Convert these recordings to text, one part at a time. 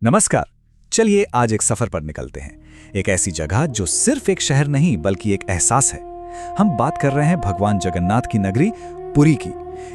नमस्कार। चलिए आज एक सफर पर निकलते हैं, एक ऐसी जगह जो सिर्फ एक शहर नहीं बल्कि एक एहसास है। हम बात कर रहे हैं भगवान जगन्नाथ की नगरी पुरी की,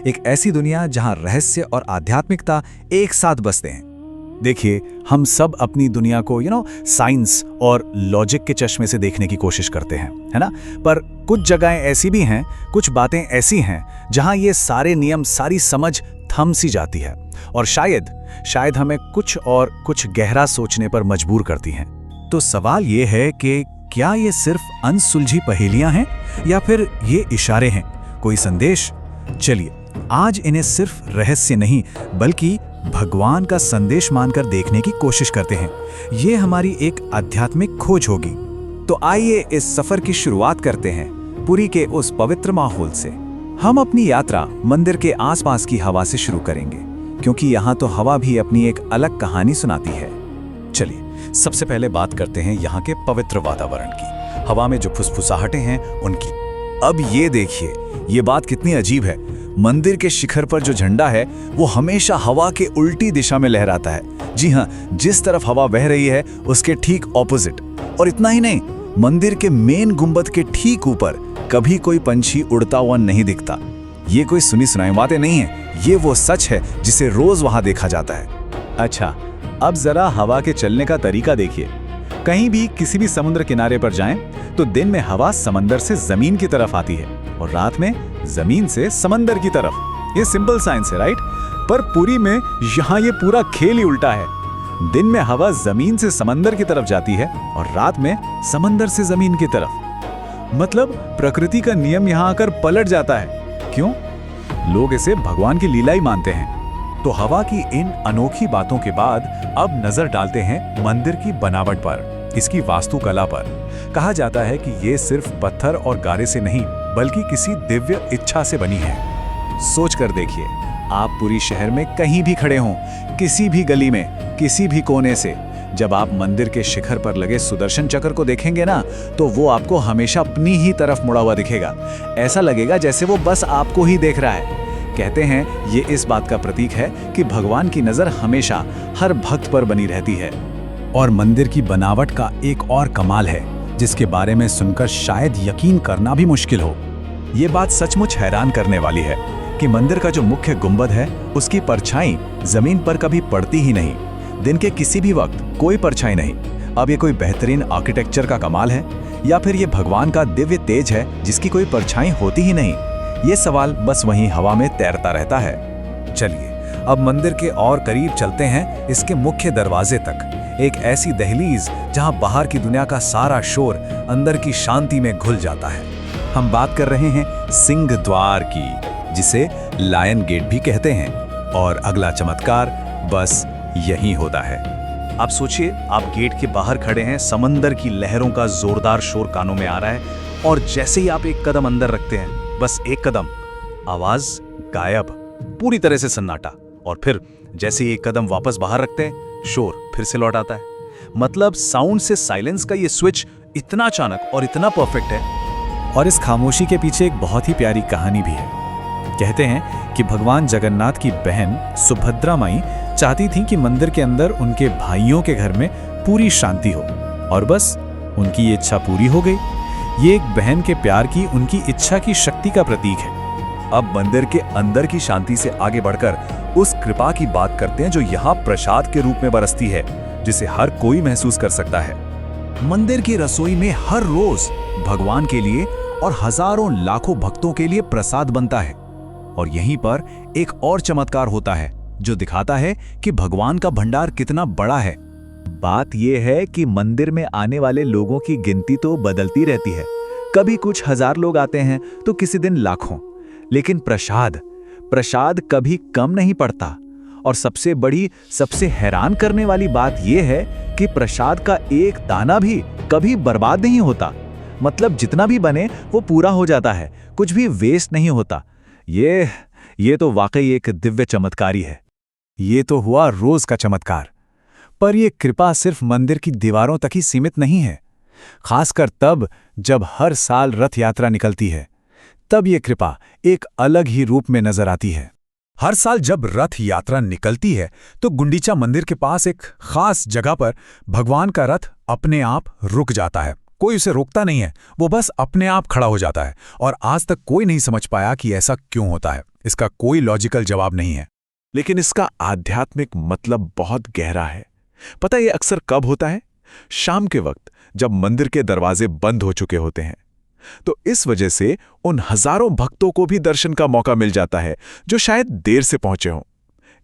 एक ऐसी दुनिया जहां रहस्य और आध्यात्मिकता एक साथ बसते हैं। देखिए, हम सब अपनी दुनिया को साइंस और लॉजिक के चश्मे से देखने की कोशिश करते हैं, है ना? पर कुछ जगहें ऐसी भी हैं, कुछ बातें ऐसी हैं जहां ये सारे नियम, सारी समझ थम सी जाती है और शायद हमें कुछ गहरा सोचने पर मजबूर करती हैं। तो सवाल ये है कि क्या ये सिर्फ अनसुलझी पहेलियां हैं या फिर ये इशारे हैं, कोई संदेश? चलिए आज इन्हें सिर्फ रहस्य नहीं बल्कि भगवान का संदेश मानकर देखने की कोशिश करते हैं। ये हमारी एक आध्यात्मिक खोज होगी। तो आइए इस सफर की शुरुआत करते हैं पुरी के उस पवित्र माहौल से। हम अपनी यात्रा मंदिर के आसपास की हवा से शुरू करेंगे, क्योंकि यहाँ तो हवा भी अपनी एक अलग कहानी सुनाती है। चलिए सबसे पहले बात करते हैं यहाँ के पवित्र वातावरण की, हवा में जो फुसफुसाहटें हैं उनकी। अब ये देखिए, ये बात कितनी अजीब है। मंदिर के शिखर पर जो झंडा है वो हमेशा हवा के उल्टी दिशा में लहराता है। जी हाँ, जिस तरफ हवा बह रही है उसके ठीक ऑपोजिट। और इतना ही नहीं, मंदिर के मेन गुंबद के ठीक ऊपर कभी कोई पंछी उड़ता हुआ नहीं दिखता। ये कोई सुनी सुनाई बातें नहीं है, ये वो सच है जिसे रोज वहां देखा जाता है। अच्छा, अब जरा हवा के चलने का तरीका देखिए। कहीं भी किसी भी समुद्र किनारे पर जाएं तो दिन में हवा समंदर से जमीन की तरफ आती है और रात में जमीन से समंदर की तरफ। ये सिंपल साइंस है, राइट? पर पुरी में यहाँ ये पूरा खेल ही उल्टा है। दिन में हवा जमीन से समंदर की तरफ जाती है और रात में समंदर से जमीन की तरफ। मतलब प्रकृति का नियम यहाँ आकर पलट जाता है। क्यों? लोग इसे भगवान की लीला ही मानते हैं। तो हवा की इन अनोखी बातों के बाद अब नजर डालते हैं मंदिर की बनावट पर, इसकी वास्तुकला पर। कहा जाता है कि ये सिर्फ पत्थर और गारे से नहीं बल्कि किसी दिव्य इच्छा से बनी है। सोच कर देखिए, आप पूरी शहर में कहीं भी खड़े हों, किसी भी गली में, किसी भी कोने से, जब आप मंदिर के शिखर पर लगे सुदर्शन चक्र को देखेंगे ना, तो वो आपको हमेशा अपनी ही तरफ मुड़ा हुआ दिखेगा। ऐसा लगेगा जैसे वो बस आपको ही देख रहा है। कहते हैं ये इस बात का प्रतीक है कि भगवान की नजर हमेशा हर भक्त पर बनी रहती है। और मंदिर की बनावट का एक और कमाल है जिसके बारे में सुनकर शायद यकीन करना भी मुश्किल हो। ये बात सचमुच हैरान करने वाली है कि मंदिर का जो मुख्य गुंबद है उसकी परछाई जमीन पर कभी पड़ती ही नहीं। दिन के किसी भी वक्त कोई परछाई नहीं। अब ये कोई बेहतरीन आर्किटेक्चर का कमाल है या फिर ये भगवान का दिव्य तेज है जिसकी कोई परछाई होती ही नहीं? ये सवाल बस वहीं हवा में तैरता रहता है। चलिए अब मंदिर के और करीब चलते हैं, इसके मुख्य दरवाजे तक। एक ऐसी दहलीज जहां बाहर की दुनिया का सारा शोर अंदर की शांति में घुल जाता है। हम बात कर रहे हैं सिंह द्वार की, जिसे लायन गेट भी कहते हैं। और अगला चमत्कार बस यही होता है। आप सोचिए, आप गेट के बाहर खड़े हैं, समंदर की लहरों का जोरदार शोर कानों में आ रहा है और जैसे ही आप एक कदम अंदर रखते हैं, बस एक कदम, आवाज गायब, पूरी तरह से सन्नाटा। और फिर जैसे ही एक कदम वापस बाहर रखते हैं, शोर फिर से लौट आता है। मतलब साउंड से साइलेंस का ये स्विच इतना अचानक और इतना परफेक्ट है। और इस खामोशी के पीछे एक बहुत ही प्यारी कहानी भी है। कहते हैं कि भगवान जगन्नाथ की बहन सुभद्रा माई चाहती थी कि मंदिर के अंदर उनके भाइयों के घर में पूरी शांति हो, और बस उनकी ये इच्छा पूरी हो गई। ये एक बहन के प्यार की, उनकी इच्छा की शक्ति का प्रतीक है। अब मंदिर के अंदर की शांति से आगे बढ़कर उस कृपा की बात करते हैं जो यहाँ प्रसाद के रूप में बरसती है, जिसे हर कोई महसूस कर सकता है। मंदिर की रसोई में हर रोज भगवान के लिए और हजारों लाखों भक्तों के लिए प्रसाद बनता है। और यहीं पर एक और चमत्कार होता है जो दिखाता है कि भगवान का भंडार कितना बड़ा है। बात यह है कि मंदिर में आने वाले लोगों की गिनती तो बदलती रहती है। कभी कुछ हजार लोग आते हैं तो किसी दिन लाखों, लेकिन प्रसाद कभी कम नहीं पड़ता। और सबसे बड़ी, सबसे हैरान करने वाली बात यह है कि प्रसाद का एक दाना भी कभी बर्बाद नहीं होता। मतलब जितना भी बने वो पूरा हो जाता है, कुछ भी वेस्ट नहीं होता। ये तो वाकई एक दिव्य चमत्कार ही है। ये तो हुआ रोज का चमत्कार। पर यह कृपा सिर्फ मंदिर की दीवारों तक ही सीमित नहीं है। खासकर तब जब हर साल रथ यात्रा निकलती है, तब यह कृपा एक अलग ही रूप में नजर आती है। हर साल जब रथ यात्रा निकलती है तो गुंडीचा मंदिर के पास एक खास जगह पर भगवान का रथ अपने आप रुक जाता है। कोई उसे रोकता नहीं है, वो बस अपने आप खड़ा हो जाता है। और आज तक कोई नहीं समझ पाया कि ऐसा क्यों होता है। इसका कोई लॉजिकल जवाब नहीं है। लेकिन इसका आध्यात्मिक मतलब बहुत गहरा है। पता है ये अक्सर कब होता है? शाम के वक्त, जब मंदिर के दरवाजे बंद हो चुके होते हैं। तो इस वजह से उन हजारों भक्तों को भी दर्शन का मौका मिल जाता है जो शायद देर से पहुंचे हों।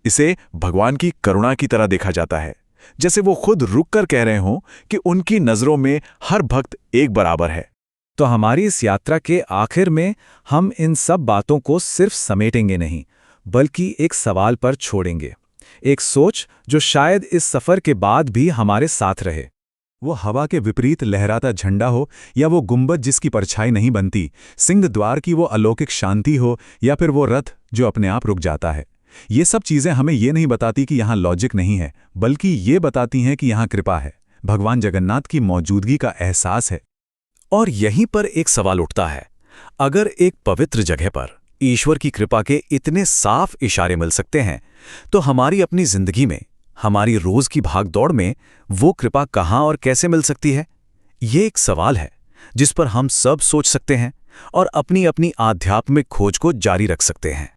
इसे भगवान की करुणा की तरह देखा जाता है, जैसे वो खुद रुककर कह रहे हों कि उनकी नजरों में हर भक्त एक बराबर है। तो हमारी इस यात्रा के आखिर में हम इन सब बातों को सिर्फ समेटेंगे नहीं, बल्कि एक सवाल पर छोड़ेंगे, एक सोच जो शायद इस सफर के बाद भी हमारे साथ रहे। वो हवा के विपरीत लहराता झंडा हो, या वो गुंबद जिसकी परछाई नहीं बनती, सिंह द्वार की वो अलौकिक शांति हो, या फिर वो रथ जो अपने आप रुक जाता है। ये सब चीजें हमें ये नहीं बताती कि यहाँ लॉजिक नहीं है, बल्कि ये बताती हैं कि यहाँ कृपा है, भगवान जगन्नाथ की मौजूदगी का एहसास है। और यहीं पर एक सवाल उठता है, अगर एक पवित्र जगह पर ईश्वर की कृपा के इतने साफ इशारे मिल सकते हैं, तो हमारी अपनी जिंदगी में, हमारी रोज की भागदौड़ में वो कृपा कहाँ और कैसे मिल सकती है? ये एक सवाल है जिस पर हम सब सोच सकते हैं और अपनी अपनी आध्यात्मिक खोज को जारी रख सकते हैं।